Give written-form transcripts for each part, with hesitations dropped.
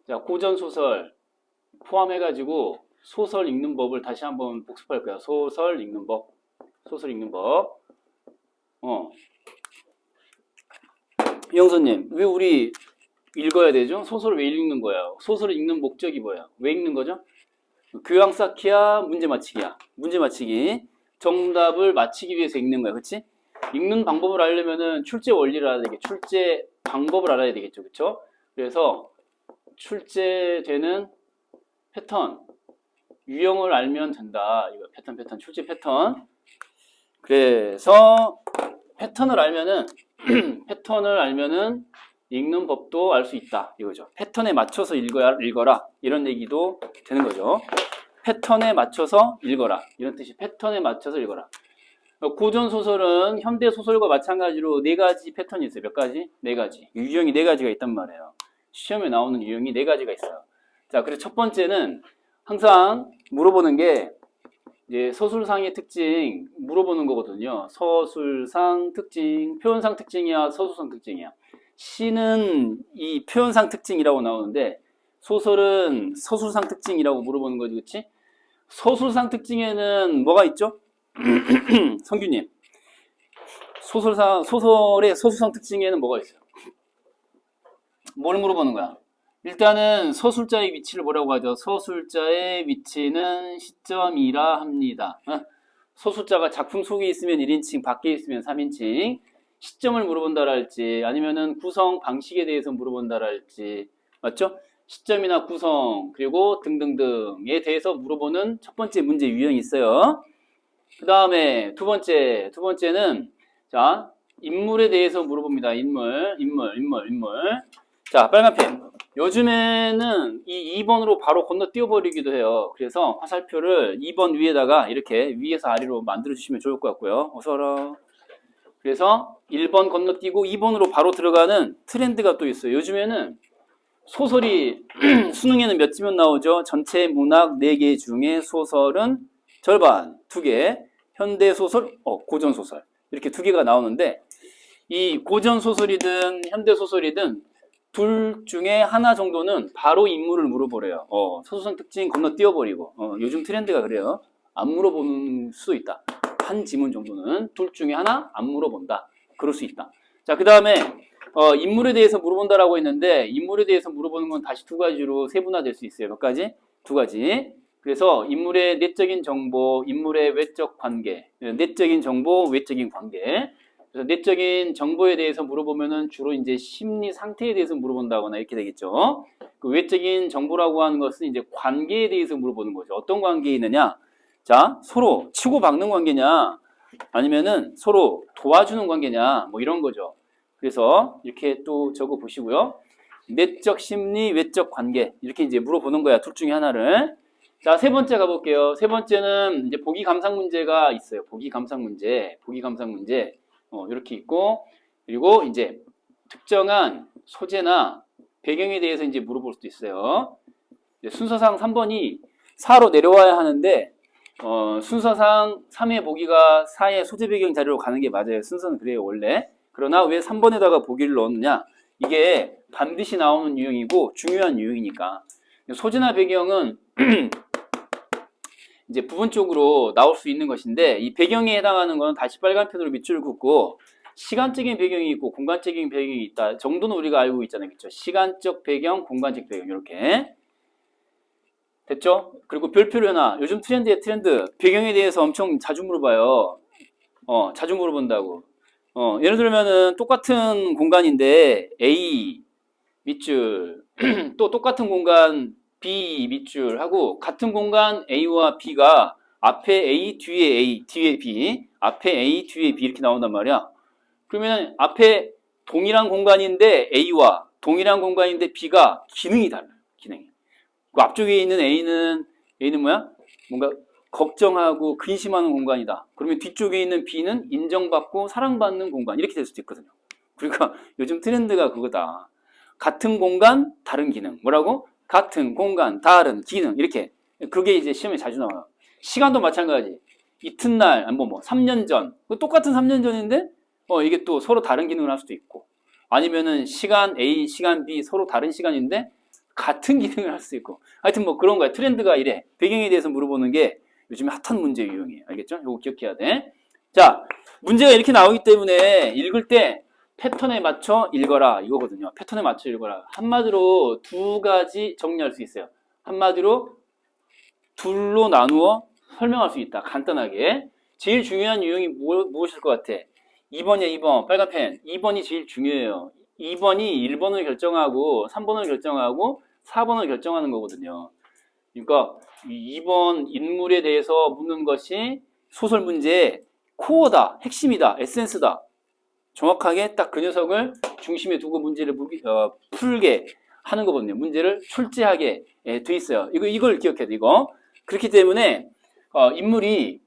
자, 고전 소설 포함해가지고 소설 읽는 법을 다시 한번 복습할 거야. 소설 읽는 법. 소설 읽는 법. 영선님, 왜 우리 읽어야 되죠? 소설을 왜 읽는 거야? 소설을 읽는 목적이 뭐야? 왜 읽는 거죠? 교양 쌓기야, 문제 맞히기야. 문제 맞히기. 정답을 맞히기 위해서 읽는 거야. 그치? 읽는 방법을 알려면은 출제 원리를 알아야 되겠죠. 출제 방법을 알아야 되겠죠. 그쵸? 그래서 출제되는 패턴, 유형을 알면 된다. 이거 패턴, 출제 패턴. 그래서 패턴을 알면은 패턴을 알면은 읽는 법도 알 수 있다. 이거죠. 패턴에 맞춰서 읽어라. 이런 얘기도 되는 거죠. 패턴에 맞춰서 읽어라. 이런 뜻이 패턴에 맞춰서 읽어라. 고전 소설은 현대 소설과 마찬가지로 네 가지 패턴이 있어요. 몇 가지? 네 가지. 유형이 네 가지가 있단 말이에요. 시험에 나오는 유형이 네 가지가 있어요. 자, 그래서 첫 번째는 항상 물어보는 게 이제 서술상의 특징 물어보는 거거든요. 서술상 특징, 표현상 특징이야, 서술상 특징이야. 시는 이 표현상 특징이라고 나오는데 소설은 서술상 특징이라고 물어보는 거지, 그렇지? 서술상 특징에는 뭐가 있죠? 성규님, 소설의 서술상 특징에는 뭐가 있어요? 뭘 물어보는 거야? 일단은 서술자의 위치를 뭐라고 하죠? 서술자의 위치는 시점이라 합니다. 서술자가 작품 속에 있으면 1인칭, 밖에 있으면 3인칭. 시점을 물어본다랄지 아니면은 구성 방식에 대해서 물어본다랄지, 맞죠? 시점이나 구성 그리고 등등등에 대해서 물어보는 첫 번째 문제 유형이 있어요. 그 다음에 두 번째는 자, 인물에 대해서 물어봅니다. 인물. 자, 빨간 펜. 요즘에는 이 2번으로 바로 건너뛰어 버리기도 해요. 그래서 화살표를 2번 위에다가 이렇게 위에서 아래로 만들어 주시면 좋을 것 같고요. 어서라. 그래서 1번 건너뛰고 2번으로 바로 들어가는 트렌드가 또 있어요. 요즘에는 소설이 수능에는 몇 지면 나오죠? 전체 문학 4개 중에 소설은 절반, 2개, 현대소설, 고전소설 이렇게 2개가 나오는데 이 고전소설이든 현대소설이든 둘 중에 하나 정도는 바로 인물을 물어보래요. 서술상 특징 건너뛰어버리고 요즘 트렌드가 그래요. 안 물어보는 수도 있다. 한 지문 정도는 둘 중에 하나 안 물어본다. 그럴 수 있다. 자, 그 다음에 인물에 대해서 물어본다라고 했는데 인물에 대해서 물어보는 건 다시 두 가지로 세분화될 수 있어요. 몇 가지? 두 가지. 그래서 인물의 내적인 정보, 인물의 외적 관계, 내적인 정보, 외적인 관계. 그래서 내적인 정보에 대해서 물어보면은 주로 이제 심리 상태에 대해서 물어본다거나 이렇게 되겠죠. 그 외적인 정보라고 하는 것은 이제 관계에 대해서 물어보는 거죠. 어떤 관계에 있느냐? 자, 서로 치고받는 관계냐? 아니면은 서로 도와주는 관계냐? 뭐 이런 거죠. 그래서 이렇게 또 적어 보시고요. 내적 심리, 외적 관계. 이렇게 이제 물어보는 거야. 둘 중에 하나를. 자, 세 번째 가볼게요. 세 번째는 이제 보기 감상 문제가 있어요. 보기 감상 문제. 이렇게 있고, 그리고 이제 특정한 소재나 배경에 대해서 이제 물어볼 수도 있어요. 순서상 3번이 4로 내려와야 하는데, 순서상 3의 보기가 4의 소재 배경 자료로 가는 게 맞아요. 순서는 그래요, 원래. 그러나 왜 3번에다가 보기를 넣느냐? 이게 반드시 나오는 유형이고 중요한 유형이니까. 소재나 배경은 이제 부분적으로 나올 수 있는 것인데 이 배경에 해당하는 건 다시 빨간 펜으로 밑줄을 긋고 시간적인 배경이 있고 공간적인 배경이 있다 정도는 우리가 알고 있잖아요. 그렇죠? 시간적 배경, 공간적 배경 이렇게 됐죠? 그리고 별표 변화. 요즘 트렌드의 트렌드. 배경에 대해서 엄청 자주 물어봐요. 자주 물어본다고. 예를 들면은 똑같은 공간인데 A 밑줄 또 똑같은 공간 B 밑줄 하고 같은 공간 A와 B가 앞에 A, 뒤에 B, 앞에 A, 뒤에 B 이렇게 나온단 말이야. 그러면 앞에 동일한 공간인데 A와 동일한 공간인데 B가 기능이 달라요. 기능이. 그 앞쪽에 있는 A는 뭐야? 뭔가 걱정하고 근심하는 공간이다. 그러면 뒤쪽에 있는 B는 인정받고 사랑받는 공간 이렇게 될 수도 있거든요. 그러니까 요즘 트렌드가 그거다. 같은 공간, 다른 기능. 뭐라고? 같은 공간, 다른 기능. 이렇게. 그게 이제 시험에 자주 나와요. 시간도 마찬가지. 이튿날, 3년 전. 똑같은 3년 전인데, 이게 또 서로 다른 기능을 할 수도 있고. 아니면은 시간 A, 시간 B 서로 다른 시간인데 같은 기능을 할 수 있고. 하여튼 뭐 그런 거야. 트렌드가 이래. 배경에 대해서 물어보는 게 요즘에 핫한 문제 유형이에요. 알겠죠? 이거 기억해야 돼. 자, 문제가 이렇게 나오기 때문에 읽을 때 패턴에 맞춰 읽어라 이거거든요. 패턴에 맞춰 읽어라. 한마디로 두 가지 정리할 수 있어요. 한마디로 둘로 나누어 설명할 수 있다. 간단하게. 제일 중요한 유형이 무엇일 것 같아? 2번이야, 2번. 빨간 펜. 2번이 제일 중요해요. 2번이 1번을 결정하고 3번을 결정하고 4번을 결정하는 거거든요. 그러니까 2번 인물에 대해서 묻는 것이 소설 문제의 코어다, 핵심이다, 에센스다. 정확하게 딱 그 녀석을 중심에 두고 문제를 풀게 하는 거거든요. 문제를 출제하게 돼 있어요. 이걸 기억해야 돼, 이거. 그렇기 때문에 인물이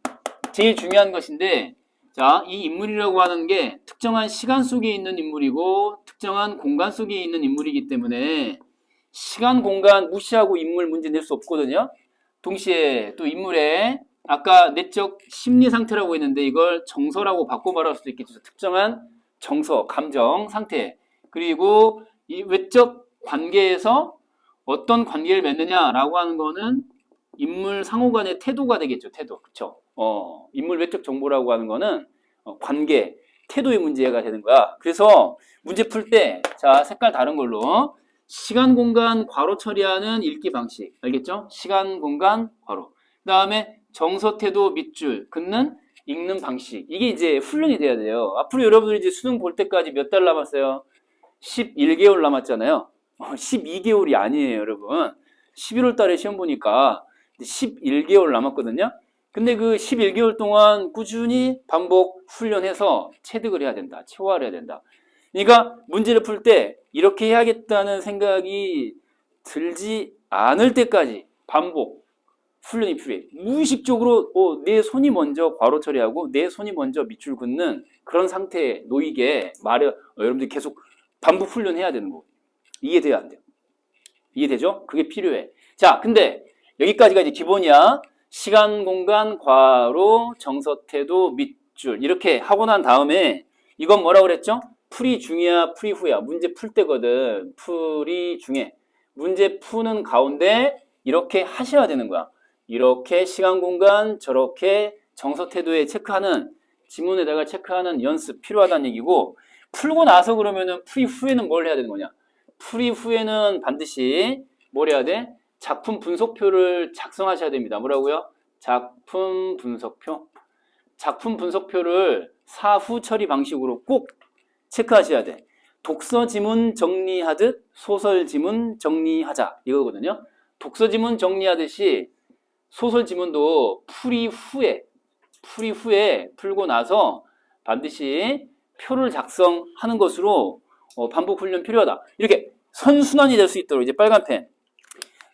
제일 중요한 것인데, 자, 이 인물이라고 하는 게 특정한 시간 속에 있는 인물이고 특정한 공간 속에 있는 인물이기 때문에 시간, 공간 무시하고 인물 문제 낼 수 없거든요. 동시에 또 인물의 아까 내적 심리 상태라고 했는데 이걸 정서라고 바꿔 말할 수도 있겠죠. 특정한 정서, 감정, 상태. 그리고 이 외적 관계에서 어떤 관계를 맺느냐라고 하는 거는 인물 상호 간의 태도가 되겠죠. 태도. 그쵸? 인물 외적 정보라고 하는 거는 관계, 태도의 문제가 되는 거야. 그래서 문제 풀 때, 자, 색깔 다른 걸로. 시간, 공간, 괄호 처리하는 읽기 방식. 알겠죠? 시간, 공간, 괄호. 그 다음에 정서, 태도, 밑줄, 긋는, 읽는 방식. 이게 이제 훈련이 돼야 돼요. 앞으로 여러분들이 이제 수능 볼 때까지 몇 달 남았어요? 11개월 남았잖아요. 12개월이 아니에요, 여러분. 11월 달에 시험 보니까 11개월 남았거든요. 근데 그 11개월 동안 꾸준히 반복 훈련해서 체득을 해야 된다. 체화를 해야 된다. 그러니까 문제를 풀 때 이렇게 해야겠다는 생각이 들지 않을 때까지 반복 훈련이 필요해. 무의식적으로 내 손이 먼저 괄호 처리하고 내 손이 먼저 밑줄 긋는 그런 상태에 놓이게 여러분들이 계속 반복 훈련해야 되는 거. 이해돼야 안 돼요? 이해되죠? 그게 필요해. 자, 근데 여기까지가 이제 기본이야. 시간, 공간, 괄호, 정서, 태도, 밑줄 이렇게 하고 난 다음에 이건 뭐라고 그랬죠? 풀이 중이야, 풀이 후야. 문제 풀 때거든. 풀이 중에. 문제 푸는 가운데 이렇게 하셔야 되는 거야. 이렇게 시간, 공간, 저렇게 정서, 태도에 체크하는 지문에다가 체크하는 연습 필요하다는 얘기고 풀고 나서 그러면은 풀이 후에는 뭘 해야 되는 거냐? 풀이 후에는 반드시 뭘 해야 돼? 작품 분석표를 작성하셔야 됩니다. 뭐라고요? 작품 분석표. 작품 분석표를 사후 처리 방식으로 꼭 체크하셔야 돼. 독서 지문 정리하듯 소설 지문 정리하자. 이거거든요. 독서 지문 정리하듯이 소설 지문도 풀이 후에 풀고 나서 반드시 표를 작성하는 것으로 반복 훈련 필요하다. 이렇게 선순환이 될 수 있도록 이제 빨간 펜.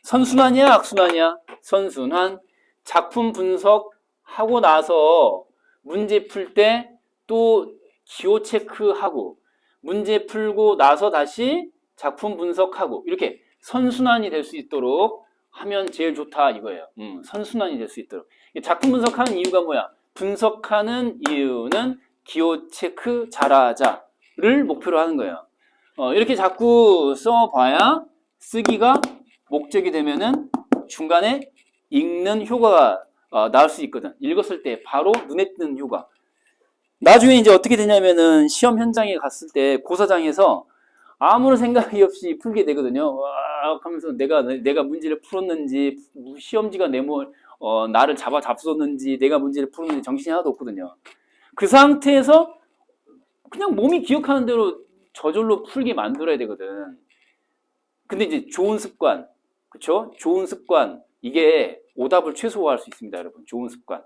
선순환이야, 악순환이야? 선순환. 작품 분석하고 나서 문제 풀 때 또 기호 체크하고 문제 풀고 나서 다시 작품 분석하고 이렇게 선순환이 될 수 있도록 하면 제일 좋다 이거예요. 선순환이 될 수 있도록. 작품 분석하는 이유가 뭐야? 분석하는 이유는 기호 체크 잘하자를 목표로 하는 거예요. 이렇게 자꾸 써봐야 쓰기가 목적이 되면은 중간에 읽는 효과가 나올 수 있거든. 읽었을 때 바로 눈에 띄는 효과. 나중에 이제 어떻게 되냐면은 시험 현장에 갔을 때 고사장에서 아무런 생각이 없이 풀게 되거든요. 와 하면서 내가 문제를 풀었는지 시험지가 나를 잡았었는지 내가 문제를 풀었는지 정신이 하나도 없거든요. 그 상태에서 그냥 몸이 기억하는 대로 저절로 풀게 만들어야 되거든. 근데 이제 좋은 습관, 그쵸? 좋은 습관, 이게 오답을 최소화할 수 있습니다, 여러분. 좋은 습관.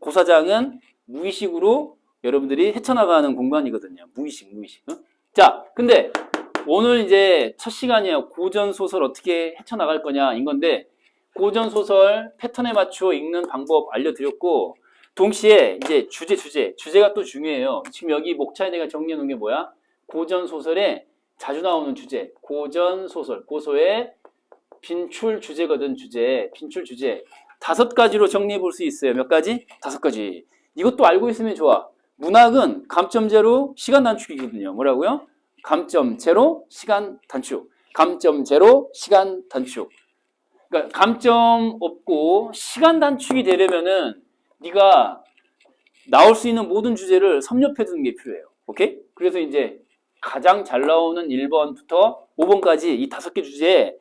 고사장은 무의식으로 여러분들이 헤쳐나가는 공간이거든요. 무의식. 자, 근데 오늘 이제 첫 시간이에요. 고전소설 어떻게 헤쳐나갈 거냐, 인 건데, 고전소설 패턴에 맞추어 읽는 방법 알려드렸고, 동시에 이제 주제가 또 중요해요. 지금 여기 목차에 내가 정리해 놓은 게 뭐야? 고전소설에 자주 나오는 주제, 고전소설, 고소의 빈출 주제거든, 빈출 주제. 5가지로 정리해 볼 수 있어요. 몇 가지? 5가지. 이것도 알고 있으면 좋아. 문학은 감점제로 시간 단축이거든요. 뭐라고요? 감점 제로, 시간 단축. 감점 제로, 시간 단축. 그러니까 감점 없고 시간 단축이 되려면은 네가 나올 수 있는 모든 주제를 섭렵해 두는 게 필요해요. 오케이? 그래서 이제 가장 잘 나오는 1번부터 5번까지 이 5개 주제에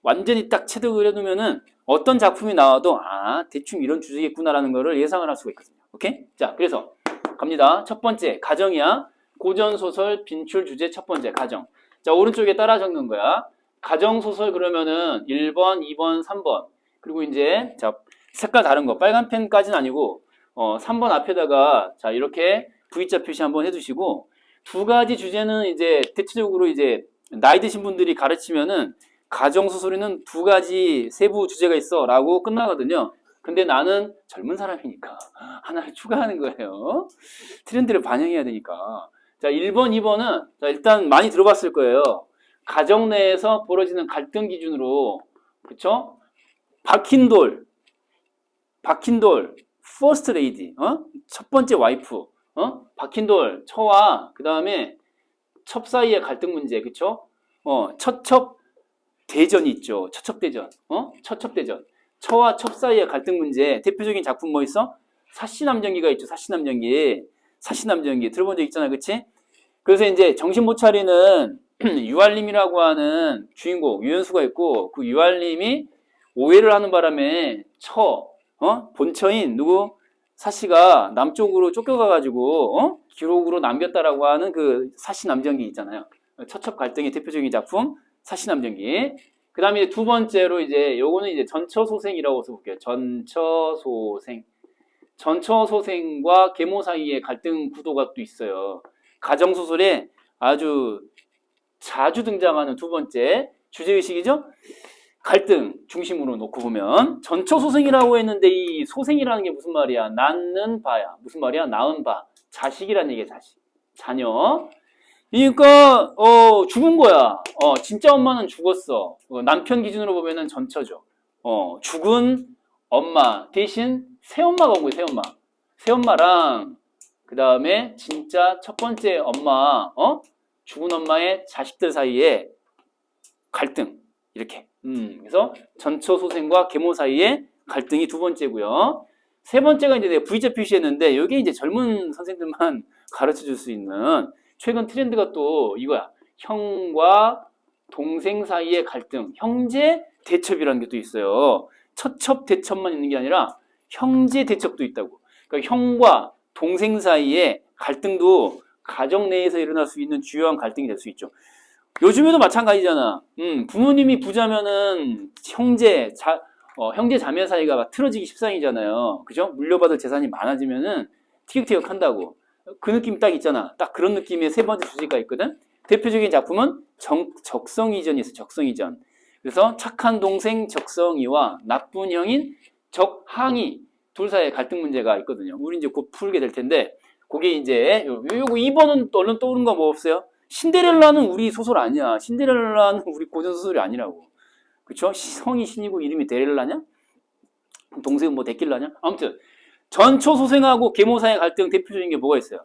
완전히 딱 체득을 해두면은 어떤 작품이 나와도 대충 이런 주제겠구나라는 거를 예상을 할 수가 있거든요. 오케이? 자, 그래서 갑니다. 첫 번째, 가정이야. 고전소설 빈출 주제 첫 번째, 가정. 자, 오른쪽에 따라 적는 거야. 가정소설 그러면은 1번, 2번, 3번. 그리고 이제, 자, 색깔 다른 거. 빨간 펜까지는 아니고, 3번 앞에다가, 자, 이렇게 V자 표시 한번 해주시고, 두 가지 주제는 이제 대체적으로 이제 나이 드신 분들이 가르치면은 가정소설에는 두 가지 세부 주제가 있어 라고 끝나거든요. 근데 나는 젊은 사람이니까 하나를 추가하는 거예요. 트렌드를 반영해야 되니까. 자, 1번, 2번은 자, 일단 많이 들어봤을 거예요. 가정 내에서 벌어지는 갈등 기준으로, 그쵸? 박힌돌, 퍼스트 레이디, 첫 번째 와이프, 박힌돌, 처와 그 다음에 첩 사이의 갈등 문제, 그쵸? 처첩 대전이 있죠. 처첩대전, 처첩대전. 처와 첩 사이의 갈등 문제, 대표적인 작품 뭐 있어? 사시남정기가 있죠. 사시남정기 들어본 적 있잖아, 그치? 그래서 이제 정신 못 차리는 유알림이라고 하는 주인공 유연수가 있고, 그 유알림이 오해를 하는 바람에 본처인 누구 사시가 남쪽으로 쫓겨가가지고 기록으로 남겼다라고 하는 그 사시남정기 있잖아요. 처첩 갈등의 대표적인 작품 사시남정기. 그 다음에 두 번째로 이제 요거는 이제 전처소생이라고 써볼게요. 전처소생과 계모 사이의 갈등 구도가 또 있어요. 가정소설에 아주 자주 등장하는 두 번째 주제의식이죠. 갈등 중심으로 놓고 보면 전처소생이라고 했는데 이 소생이라는 게 무슨 말이야? 낳는 바야. 무슨 말이야? 낳은 바. 자식이라는 얘기야, 자식. 자녀. 그러니까 죽은 거야. 진짜 엄마는 죽었어. 남편 기준으로 보면은 전처죠. 죽은 엄마 대신 새엄마가 온 거예요. 새엄마. 새엄마랑 그 다음에 진짜 첫 번째 엄마, 죽은 엄마의 자식들 사이에 갈등. 이렇게. 그래서 전처소생과 계모 사이의 갈등이 두 번째고요. 세 번째가 이제 내가 V자 표시했는데 이게 이제 젊은 선생들만 가르쳐 줄 수 있는 최근 트렌드가 또 이거야. 형과 동생 사이의 갈등, 형제 대첩이라는 게 또 있어요. 처첩 대첩만 있는 게 아니라 형제 대첩도 있다고. 그러니까 형과 동생 사이의 갈등도 가정 내에서 일어날 수 있는 주요한 갈등이 될 수 있죠. 요즘에도 마찬가지잖아. 부모님이 부자면은 형제 자매 사이가 틀어지기 십상이잖아요. 그죠? 물려받을 재산이 많아지면은 티격태격 한다고. 그 느낌 딱 있잖아. 딱 그런 느낌의 세 번째 주제가 있거든. 대표적인 작품은 적성이전이 있어. 적성이전. 그래서 착한 동생 적성이와 나쁜 형인 적항이 둘 사이의 갈등 문제가 있거든요. 우리 이제 곧 풀게 될 텐데, 그게 이제 요거 2번은 얼른 떠오른 거 뭐 없어요? 신데렐라는 우리 소설 아니야. 신데렐라는 우리 고전 소설이 아니라고. 그쵸? 성이 신이고 이름이 데렐라냐? 동생은 뭐 데킬라냐? 아무튼 전처소생하고 계모 사이의 갈등 대표적인 게 뭐가 있어요?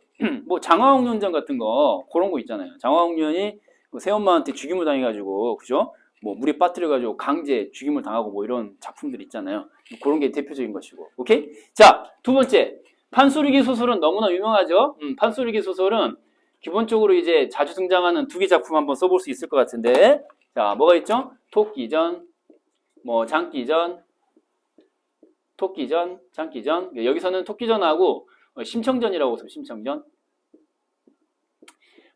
뭐 장화홍련전 같은 거 그런 거 있잖아요. 장화홍련이 새엄마한테 죽임을 당해가지고, 그죠? 뭐 물에 빠뜨려가지고 강제 죽임을 당하고 뭐 이런 작품들 있잖아요. 그런 게 대표적인 것이고. 오케이? 자, 두 번째. 판소리기 소설은 너무나 유명하죠? 판소리기 소설은 기본적으로 이제 자주 등장하는 두 개 작품 한번 써볼 수 있을 것 같은데, 자, 뭐가 있죠? 토끼전, 뭐 장기전, 장기전. 여기서는 토끼전하고 심청전이라고 써요. 심청전.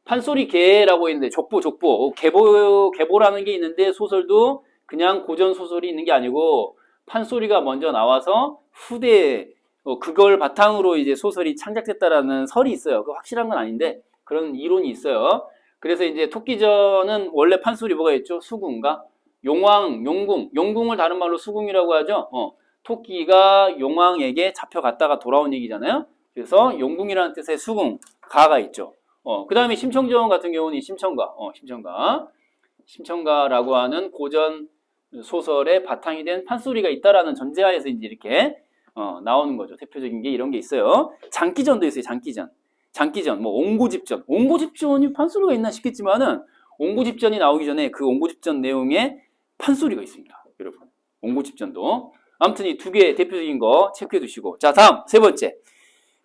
판소리개라고 있는데 족보. 계보라는 게 있는데 소설도 그냥 고전 소설이 있는 게 아니고 판소리가 먼저 나와서 후대에 그걸 바탕으로 이제 소설이 창작됐다라는 설이 있어요. 그 확실한 건 아닌데 그런 이론이 있어요. 그래서 이제 토끼전은 원래 판소리 뭐가 있죠? 수궁과 용궁을 다른 말로 수궁이라고 하죠. 토끼가 용왕에게 잡혀갔다가 돌아온 얘기잖아요. 그래서 용궁이라는 뜻의 수궁, 가가 있죠. 그 다음에 심청전 같은 경우는 심청가라고 하는 고전 소설의 바탕이 된 판소리가 있다라는 전제하에서 이제 이렇게 나오는 거죠. 대표적인 게 이런 게 있어요. 장기전도 있어요. 장기전. 장기전, 뭐 옹고집전. 옹고집전이 판소리가 있나 싶겠지만은 옹고집전이 나오기 전에 그 옹고집전 내용에 판소리가 있습니다. 여러분. 옹고집전도. 아무튼 이 두 개 대표적인 거 체크해 두시고. 자, 다음 세 번째.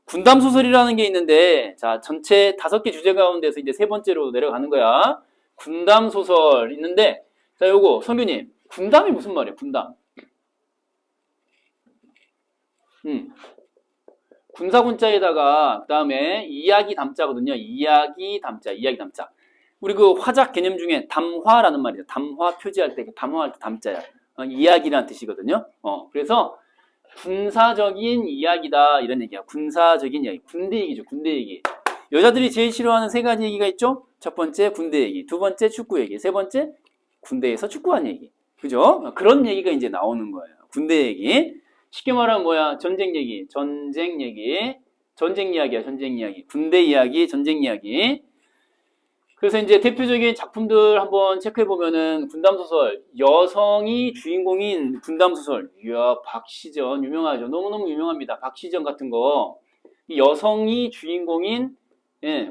군담소설이라는 게 있는데, 자, 전체 5개 주제 가운데서 이제 세 번째로 내려가는 거야. 군담소설 있는데, 자, 요거, 성규님. 군담이 무슨 말이에요? 군담. 군사군자에다가, 그 다음에 이야기 담자거든요. 이야기 담자. 우리 그 화작 개념 중에 담화라는 말이죠. 담화 표지할 때, 담화할 때 담자야. 이야기라는 뜻이거든요. 그래서 군사적인 이야기다 이런 얘기야. 군사적인 이야기. 군대 얘기죠. 군대 얘기. 여자들이 제일 싫어하는 세 가지 얘기가 있죠. 첫 번째 군대 얘기, 두 번째 축구 얘기, 세 번째 군대에서 축구한 얘기. 그죠? 그런 얘기가 이제 나오는 거예요. 군대 얘기. 쉽게 말하면 뭐야? 전쟁 얘기. 전쟁 이야기야. 전쟁 이야기. 군대 이야기, 전쟁 이야기. 그래서 이제 대표적인 작품들 한번 체크해 보면은 군담소설, 여성이 주인공인 군담소설. 이야, 박시전 유명하죠. 너무너무 유명합니다. 박시전 같은 거. 여성이 주인공인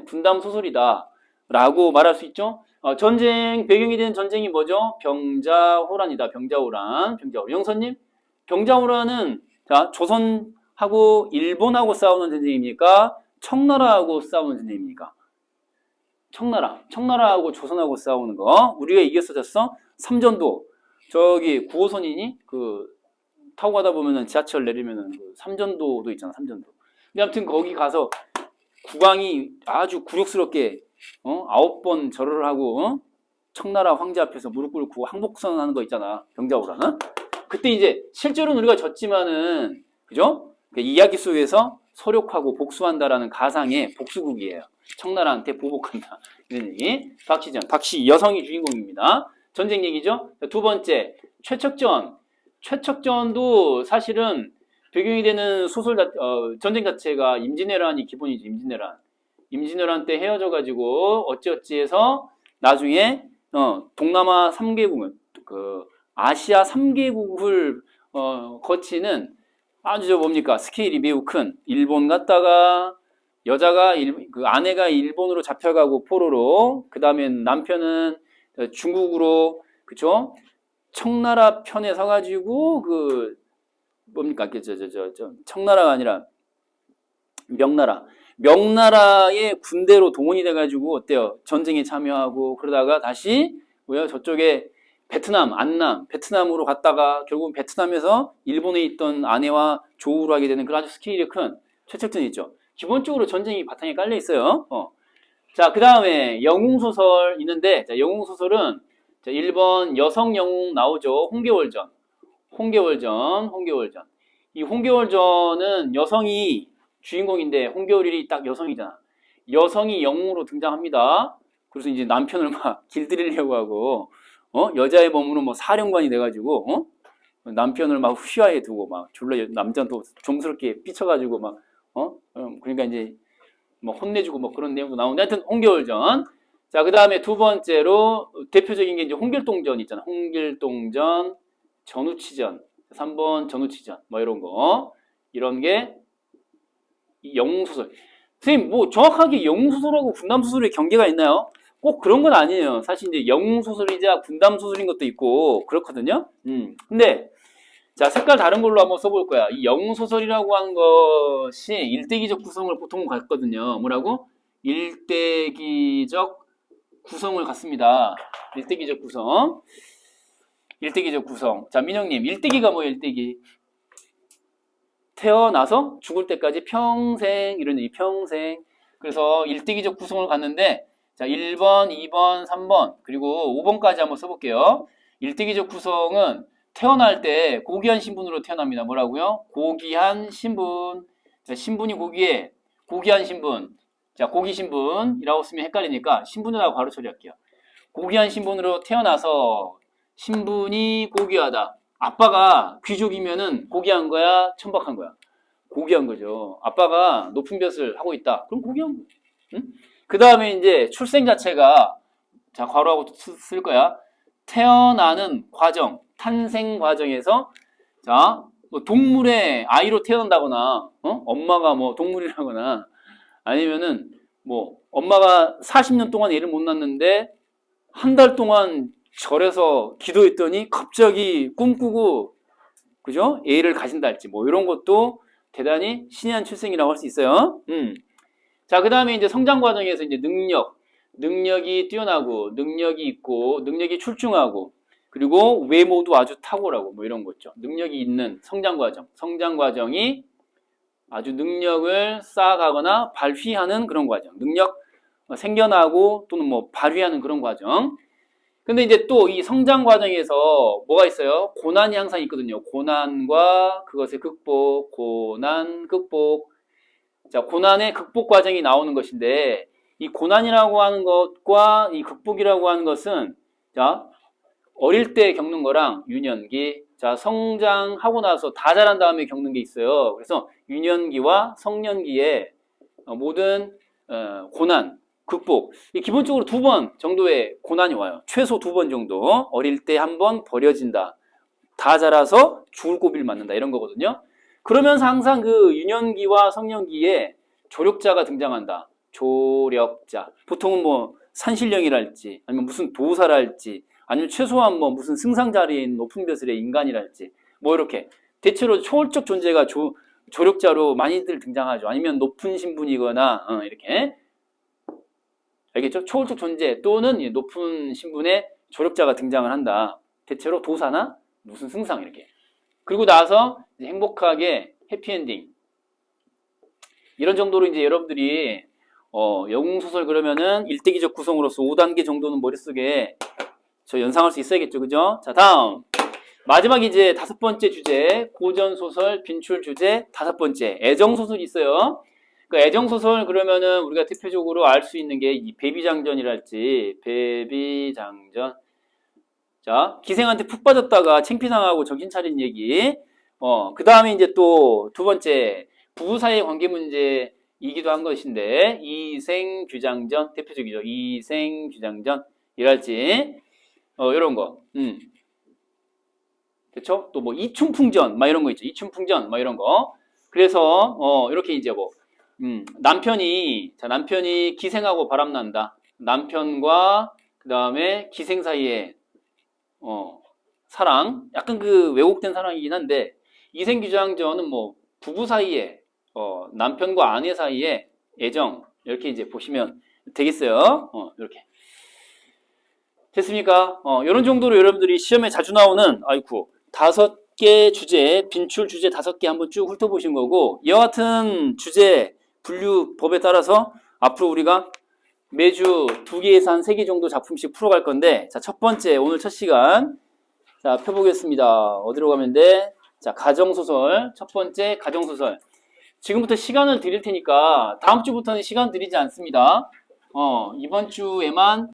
군담소설이다 라고 말할 수 있죠. 전쟁 배경이 된 전쟁이 뭐죠? 병자호란이다. 병자호란. 영선님, 병자호란은 자, 조선하고 일본하고 싸우는 전쟁입니까? 청나라하고 싸우는 전쟁입니까? 청나라하고 조선하고 싸우는 거. 우리가 이겼어, 졌어? 삼전도. 저기 9호선이니? 그 타고 가다 보면은 지하철 내리면은 그 삼전도도 있잖아, 삼전도. 근데 아무튼 거기 가서 국왕이 아주 굴욕스럽게 9번 절을 하고 청나라 황제 앞에서 무릎 꿇고 항복선 하는 거 있잖아. 병자호란. 그때 이제 실제로는 우리가 졌지만은 그죠? 그 이야기 속에서 서력하고 복수한다라는 가상의 복수국이에요. 청나라한테 보복한다. 이런 얘기. 박시전. 박씨 여성이 주인공입니다. 전쟁 얘기죠. 두 번째 최척전. 최척전도 사실은 배경이 되는 소설 전쟁 자체가 임진왜란이 기본이지. 임진왜란 때 헤어져가지고 어찌어찌해서 나중에 동남아 3개국은 그 아시아 3개국을 거치는 아주 뭡니까 스케일이 매우 큰 일본 갔다가 여자가 그 아내가 일본으로 잡혀가고 포로로 그 다음에 남편은 중국으로 그쵸 청나라 편에 서가지고 그 뭡니까 청나라가 아니라 명나라의 군대로 동원이 돼가지고 어때요 전쟁에 참여하고 그러다가 다시 뭐야 저쪽에 베트남, 안남, 베트남으로 갔다가 결국은 베트남에서 일본에 있던 아내와 조우를 하게 되는 그런 아주 스케일이 큰 최철전이 있죠. 기본적으로 전쟁이 바탕에 깔려 있어요. 자, 그 다음에 영웅소설 있는데, 자, 영웅소설은 자, 1번 여성 영웅 나오죠. 홍계월전. 이 홍계월전은 여성이 주인공인데, 홍계월이 딱 여성이잖아. 여성이 영웅으로 등장합니다. 그래서 이제 남편을 막 길들이려고 하고, 여자의 몸으로 뭐 사령관이 돼가지고, 남편을 막 휘하에 두고 막 졸라 남자도 좀스럽게 삐쳐가지고 막, 그러니까 이제 뭐 혼내주고 뭐 그런 내용도 나오는데 하여튼 홍계월전. 자, 그 다음에 두 번째로 대표적인 게 이제 홍길동전 있잖아. 홍길동전, 전우치전, 3번 전우치전, 뭐 이런 거. 이런 게 영웅소설. 선생님, 뭐 정확하게 영웅소설하고 군담소설의 경계가 있나요? 꼭 그런 건 아니에요. 사실 이제 영웅소설이자 군담소설인 것도 있고 그렇거든요. 근데 자 색깔 다른 걸로 한번 써볼 거야. 이 영웅소설이라고 하는 것이 일대기적 구성을 보통 갖거든요. 뭐라고? 일대기적 구성을 갖습니다. 일대기적 구성. 자, 민영님, 일대기가 뭐예요? 일대기. 태어나서 죽을 때까지 평생 이런 얘기, 평생. 그래서 일대기적 구성을 갖는데 자, 1번, 2번, 3번, 그리고 5번까지 한번 써볼게요. 일대기적 구성은 태어날 때 고귀한 신분으로 태어납니다. 뭐라고요? 고귀한 신분. 자, 신분이 고귀해. 고귀한 신분. 자, 고귀 신분이라고 쓰면 헷갈리니까 신분이라고 바로 처리할게요. 고귀한 신분으로 태어나서 신분이 고귀하다. 아빠가 귀족이면은 고귀한 거야? 천박한 거야? 고귀한 거죠. 아빠가 높은 벼슬 하고 있다. 그럼 고귀한 거야. 응? 그 다음에 이제 출생 자체가 자 괄호하고 쓸 거야. 태어나는 과정, 탄생 과정에서 자 뭐 동물의 아이로 태어난다거나 엄마가 뭐 동물이라거나 아니면은 뭐 엄마가 40년 동안 애를 못 낳는데 한 달 동안 절에서 기도했더니 갑자기 꿈꾸고 그죠? 애를 가진다 할지 뭐 이런 것도 대단히 신의 한 출생이라고 할 수 있어요. 자, 그다음에 이제 성장 과정에서 이제 능력이 뛰어나고 능력이 있고 능력이 출중하고 그리고 외모도 아주 탁월하고 뭐 이런 거 있죠. 능력이 있는 성장 과정이 아주 능력을 쌓아가거나 발휘하는 그런 과정. 능력 생겨나고 또는 뭐 발휘하는 그런 과정. 근데 이제 또 이 성장 과정에서 뭐가 있어요? 고난이 항상 있거든요. 고난과 그것의 극복, 고난, 극복. 자, 고난의 극복 과정이 나오는 것인데 이 고난이라고 하는 것과 이 극복이라고 하는 것은 자, 어릴 때 겪는 거랑 유년기, 자, 성장하고 나서 다 자란 다음에 겪는 게 있어요. 그래서 유년기와 성년기에 모든 고난, 극복, 기본적으로 2번 정도의 고난이 와요. 최소 2번 정도. 어릴 때 1번 버려진다. 다 자라서 죽을 고비를 맞는다. 이런 거거든요. 그러면서 항상 그 유년기와 성년기에 조력자가 등장한다. 조력자. 보통은 뭐 산신령이랄지 아니면 무슨 도사랄지 아니면 최소한 뭐 무슨 승상 자리에 있는 높은 벼슬의 인간이랄지 뭐 이렇게 대체로 초월적 존재가 조력자로 많이들 등장하죠. 아니면 높은 신분이거나 이렇게 알겠죠? 초월적 존재 또는 높은 신분의 조력자가 등장을 한다. 대체로 도사나 무슨 승상 이렇게. 그리고 나서 이제 행복하게 해피엔딩. 이런 정도로 이제 여러분들이 영웅소설 그러면은 일대기적 구성으로서 5단계 정도는 머릿속에 저 연상할 수 있어야겠죠. 그죠? 자, 다음. 마지막 이제 5번째 주제, 고전소설, 빈출 주제, 5번째, 애정소설이 있어요. 그 애정소설 그러면은 우리가 대표적으로 알 수 있는 게 이 베비장전이랄지, 베비장전. 자, 기생한테 푹 빠졌다가 창피당하고 정신 차린 얘기. 그 다음에 이제 또 2번째, 부부 사이의 관계 문제이기도 한 것인데, 이생규장전, 대표적이죠. 이생규장전, 이랄지, 이런 거. 그쵸? 또 뭐 이춘풍전, 막 이런 거 있죠. 이춘풍전, 막 이런 거. 그래서, 이렇게 이제 뭐, 남편이 기생하고 바람난다. 남편과 그 다음에 기생 사이에 사랑, 약간 그 왜곡된 사랑이긴 한데 이생규장전은 뭐 부부 사이에 남편과 아내 사이에 애정 이렇게 이제 보시면 되겠어요. 이렇게 됐습니까? 이런 정도로 여러분들이 시험에 자주 나오는 5개 주제, 빈출 주제 5개 한번 쭉 훑어보신 거고 이와 같은 주제 분류법에 따라서 앞으로 우리가 매주 2개에서 한 3개 정도 작품씩 풀어갈 건데 자, 첫 번째 오늘 첫 시간 자, 펴보겠습니다. 어디로 가면 돼? 자, 가정소설. 첫 번째 가정소설. 지금부터 시간을 드릴 테니까 다음 주부터는 시간 드리지 않습니다. 이번 주에만